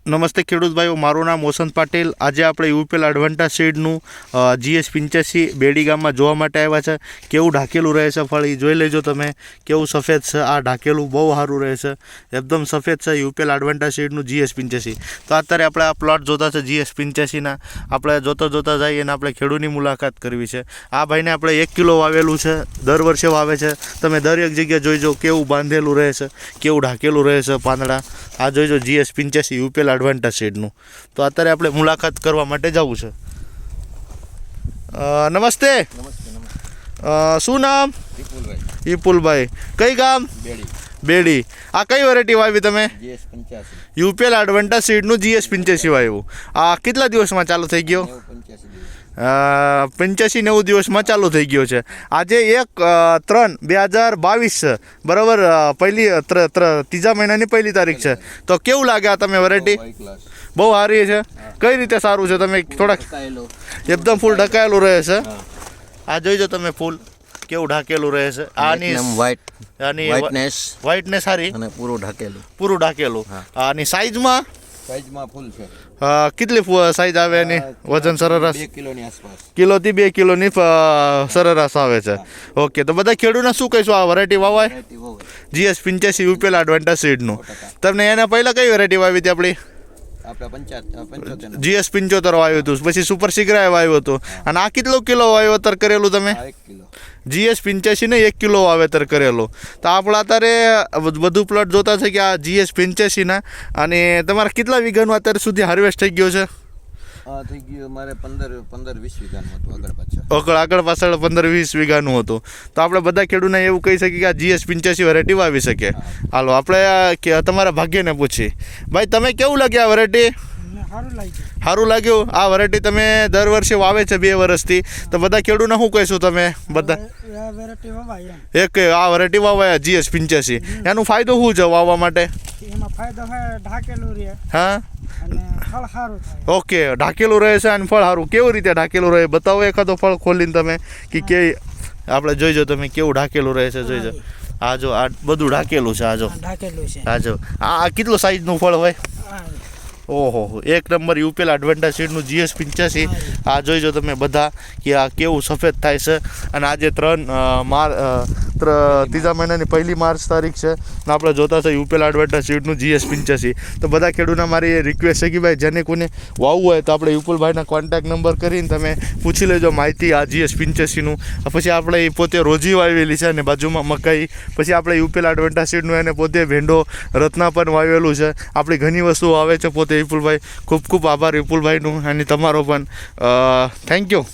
નમસ્તે ખેડૂત ભાઈઓ, મારું નામ વસંત પાટીલ. આજે આપણે યુપીએલ એડવાન્ટા સીડનું GS85 બેડી ગામમાં જોવા માટે આવ્યા છે. કેવું ઢાકેલું રહે છે ફળ એ જોઈ લેજો તમે. કેવું સફેદ છે આ ઢાકેલું, બહુ સારું રહે છે, એકદમ સફેદ છે યુપીએલ એડવાન્ટા સીડનું GS85. તો અત્યારે આપણે આ પ્લોટ જોતા છે GS85ના. આપણે જોતા જઈએ અને આપણે ખેડૂતની મુલાકાત કરવી છે. આ ભાઈને આપણે 1 કિલો વાવેલું છે, દર વર્ષે વાવે છે. તમે દરેક જગ્યાએ જોઈજો કેવું બાંધેલું રહે છે, કેવું ઢાકેલું રહે છે પાંદડા. આ જોઈજો GS85 યુપીએલ એડવાન્ટા સીડનું. તો અત્યારે આપણે મુલાકાત કરવા માટે જવું છે. નમસ્તે. શું નામ? વિપુલભાઈ. કઈ ગામ? બેડી. આ કઈ વેરાયટી વાવી તમે? યુપીએલ એડવાન્ટા સીડનું GS85 વાવ્યું. આ કેટલા દિવસમાં ચાલુ થઈ ગયો? 85-90 દિવસમાં ચાલુ થઈ ગયો છે. આજે 1/3/2022 છે, બરાબર. ત્રીજા મહિનાની 1 તારીખ છે. તો કેવું લાગે આ તમે વેરાયટી? બહુ સારી છે. કઈ રીતે સારું છે? તમે થોડાક એકદમ ફૂલ ઢકાયેલું રહે છે. આ જોઈજો તમે, ફૂલ કેવું ઢાકેલું રહે છે. આની વ્હાઇટનેસ સારી અને પૂરું ઢાકેલું. આની સાઈઝમાં ફૂલ છે. કેટલી સાઈઝ આવે એની? વજન સરેરાશ 2 કિલોની આસપાસ, 1 કિલોથી 2 કિલોની સરેરાશ આવે છે. ઓકે, તો બધા ખેડૂતને શું કહીશું આ વેરાયટી વાવાય? GS85 UPL Advanta સીડનું. તમને એના પહેલા કઈ વેરાયટી વાવી હતી આપણી? GS75 વાવ્યું હતું, પછી સુપર સિગ્રા વાવ્યું હતું. અને આ કેટલો કિલો વાવેતર કરેલું તમે? GS85 ને 1 કિલો વાવેતર કરેલું. તો આપણે અત્યારે બધું પ્લોટ જોતા છે કે આ GS85 ના. અને તમારા કેટલા વીઘાનું અત્યારે સુધી હાર્વેસ્ટ થઈ ગયો છે? થઈ ગયું મારે 15-20 વીઘાનું હતું. આગળ પાછળ 15-20 વીઘાનું હતું. તો આપણે બધા ખેડૂતને એવું કહી શકીએ કે આ GS85 વેરાયટી વાવી શકે. હાલો આપણે તમારા ભાગ્યને પૂછી. ભાઈ, તમે કેવું લાગે આ વેરાયટી? સારું લાગ્યું. આ વેરાયટી તમે દર વર્ષે વાવે છે 2 વર્ષથી. તો બધા ખેડૂતને શું કહીશું તમે? બધા એક આ વેરાયટી વાવાયા GS85. એનો ફાયદો શું છે વાવવા માટે? હા, ઓકે, ઢાકેલું રહે છે અને ફળ સારું. કેવી રીતે ઢાકેલું રહે બતાવો એકાદો ફળ ખોલીને તમે કે આપણે જોઈજો તમે કેવું ઢાકેલું રહે છે. જોઈજો આ જો, આ બધું ઢાકેલું છે. આ જો આ કેટલું સાઈઝનું ફળ હોય? ઓહો, 1 નંબર યુપીએલ એડવાન્ટા સીડનું GS85. આ જોઈજો તમે બધા કે આ કેવું સફેદ થાય છે. અને આજે ત્રીજા મહિનાની 1 માર્ચ તારીખ છે ને આપણે જોતા છે યુપીએલ એડવાન્ટા સીડનું GS85. તો બધા ખેડૂતને મારી રિક્વેસ્ટ છે કે ભાઈ જેને કોઈને વાવવું હોય તો આપણે વિપુલભાઈના કોન્ટેક્ટ નંબર કરીને તમે પૂછી લેજો માહિતી આ GS85નું. પછી આપણે એ પોતે રોજી વાવેલી છે અને બાજુમાં મકાઈ. પછી આપણે યુપીએલ એડવાન્ટા સીડનું એને પોતે ભેંડો રત્ના પણ વાવેલું છે. આપણી ઘણી વસ્તુઓ આવે છે પોતે વિપુલભાઈ. ખૂબ ખૂબ આભાર વિપુલભાઈનું અને તમારો પણ. Thank you.